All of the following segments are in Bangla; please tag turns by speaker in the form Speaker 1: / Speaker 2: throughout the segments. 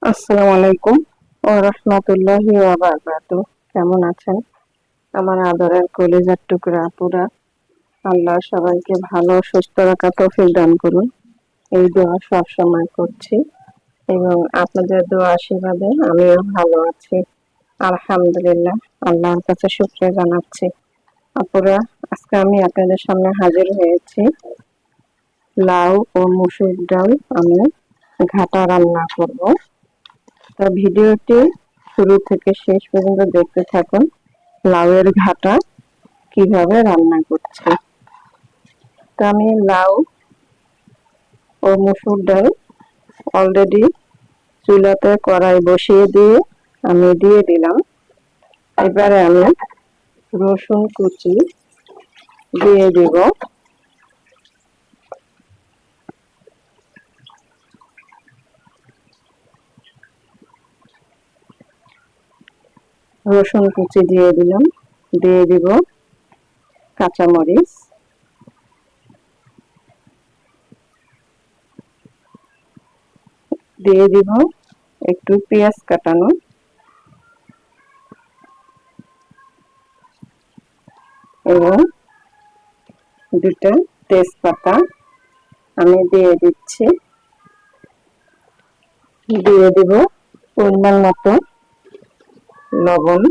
Speaker 1: আসসালামু আলাইকুম ওয়া রাহমাতুল্লাহি ওয়া বারাকাতুহু। কেমন আছেন আমার আদরের কলিজার টুকরা আপুরা? আল্লাহ সবাইকে ভালো সুস্থ রাখার তৌফিক দান করুন, এই দোয়া সবসময় করছি এবং আপনাদের দোয়া আশীর্বাদে আমিও ভালো আছি আলহামদুলিল্লাহ। আল্লাহর কাছে শুকরিয়া জানাচ্ছি। আপুরা, আজকে আমি আপনাদের সামনে হাজির হয়েছি। লাউ ও মসুর ডাল আমি ঘাটা রান্না করব। তা ভিডিওটি শুরু থেকে শেষ পর্যন্ত দেখতে থাকুন, লাউয়ের ঘাটা কিভাবে রান্না করছি। তো আমি লাউ ও মসুর ডাল অলরেডি চুলাতে কড়াই বসিয়ে দিয়ে আমি দিয়ে দিলাম। এবারে আমি রসুন কুচি দিয়ে দিব। রসুন কুচি দিয়ে দিলাম, দিয়ে দিব কাঁচামরিচ, দিয়ে দিব একটু পেঁয়াজ কাটানো, এবং দুটো তেজপাতা আমি দিয়ে দিচ্ছি। দিয়ে দিব পরিমাণ মতো লবণ,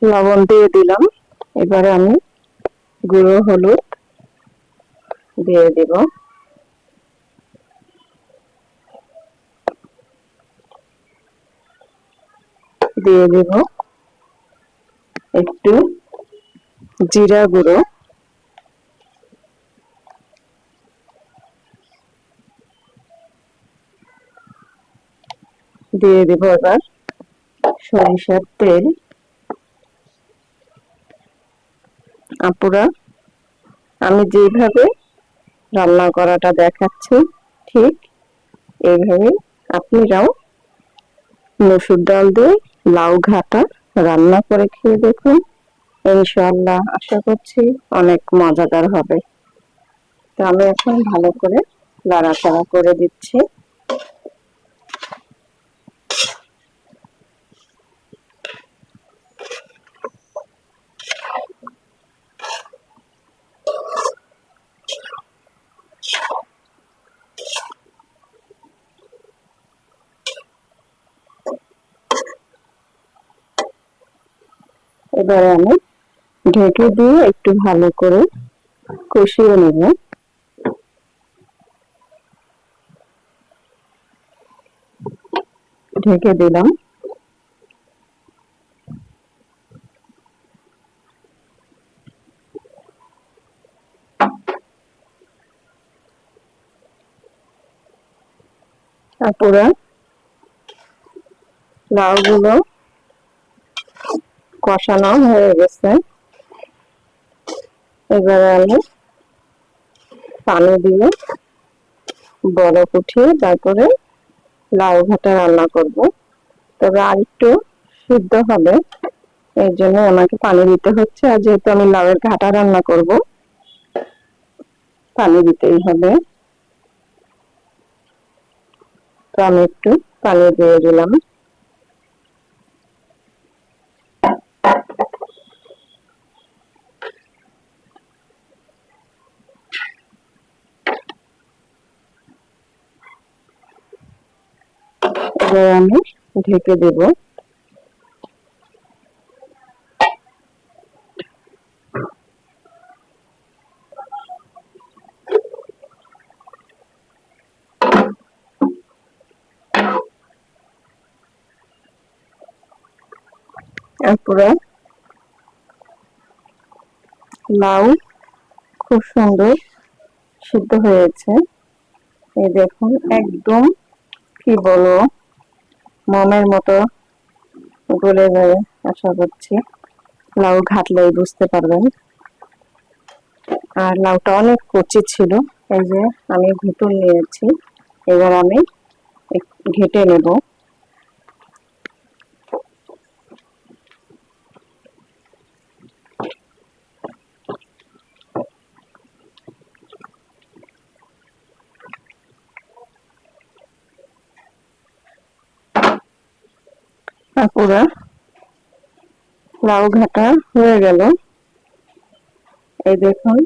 Speaker 1: লবণ দিয়ে দিলাম। এবারে আমি গুঁড়ো হলুদ দিয়ে দিব, দিয়ে দিব একটু জিরা গুঁড়ো, দিয়ে দিব এবার সরিষার তেল। আপুরা, আমি যেভাবে রান্না করাটা দেখাচ্ছি ঠিক এইভাবে আপনারাও মসুর ডাল দিয়ে লাউ ঘাটা রান্না করে খেয়ে দেখুন, ইনশাআল্লাহ আশা করছি অনেক মজাদার হবে। তো আমি এখন ভালো করে নাড়াচাড়া করে দিচ্ছি। এবারে আমি ঢেকে দিয়ে একটু ভালো করে কষিয়ে নেব। ঢেকে দিলাম। তারপরে লাউগুলো কষানো হয়ে গেছে। এবারে আমি পানি দিয়ে বরফ উঠিয়ে তারপরে লাউ ঘাটা রান্না করব। তবে আর একটু সিদ্ধ হবে, এর জন্য আমাকে পানি দিতে হচ্ছে। আর যেহেতু আমি লাউয়ের ঘাটা রান্না করব, পানি দিতেই হবে। তো আমি একটু পানি দিয়ে দিলাম। এবার আমি ঢেকে দেব। তারপরে লাউ খুব সুন্দর সিদ্ধ হয়েছে। এই দেখুন, একদম কি বলবো, মোমের মতো গলে যায়। আশা করছি লাউ ঘাটলেই বুঝতে পারবেন। আর লাউটা অনেক কচি ছিল। এই যে আমি ঘুটুন নিয়েছি, এবার আমি ঘেটে নেব। আপুরা, লাউ ঘাটা হয়ে গেল। এই দেখুন,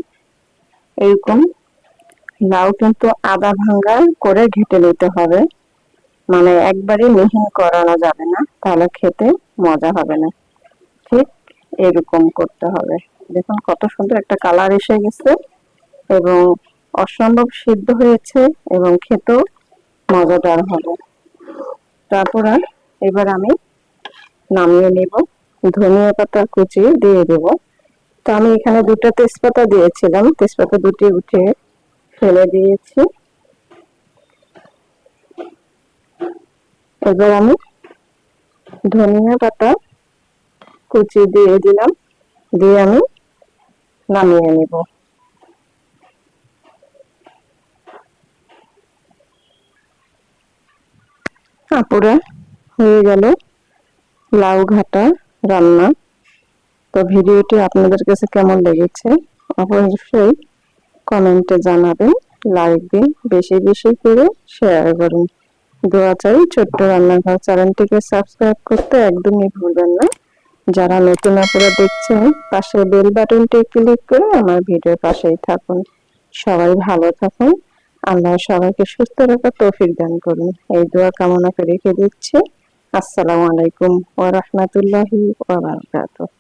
Speaker 1: এরকম লাউ কিন্তু আধা ভাঙ্গা করে ঘেটে নিতে হবে, মানে একবারে মিহিন করানো যাবে না, তাহলে খেতে মজা হবে না। ঠিক এরকম করতে হবে। দেখুন কত সুন্দর একটা কালার এসে গেছে এবং অসম্ভব সিদ্ধ হয়েছে এবং খেতেও মজাদার হবে। তারপর এবার আমি নামিয়ে নেব, ধনিয়া পাতা কুচি দিয়ে দেব। তো আমি এখানে দুটো তেজপাতা দিয়েছিলাম, তেজপাতা দুটি উঠে ফেলে দিয়েছি। এবার আমি ধনিয়া পাতা কুচি দিয়ে দিলাম, দিয়ে আমি নামিয়ে নেব। আপুরা, হয়ে গেল লাউ ঘাটা রান্না। তো ভিডিওটি আপনাদের কাছে কেমন লেগেছে অবশ্যই কমেন্টে জানাবেন, লাইক দিন, বেশি বেশি করে শেয়ার করুন। দোয়া চাই ছোট্ট রান্নাঘর চ্যানেলটিকে সাবস্ক্রাইব করতে একদমই ভুলবেন না। যারা নতুন আপুরা দেখছেন, পাশে বেল বাটনটি ক্লিক করে আমার ভিডিওর পাশেই থাকুন। সবাই ভালো থাকুন, আল্লাহ সবাইকে সুস্থ রাখার তৌফিক দান করুন, এই দোয়া কামনা করে রেখে দিচ্ছি। আসসালামু আলাইকুম ওয়া রাহমাতুল্লাহি ওয়া বারাকাতুহু।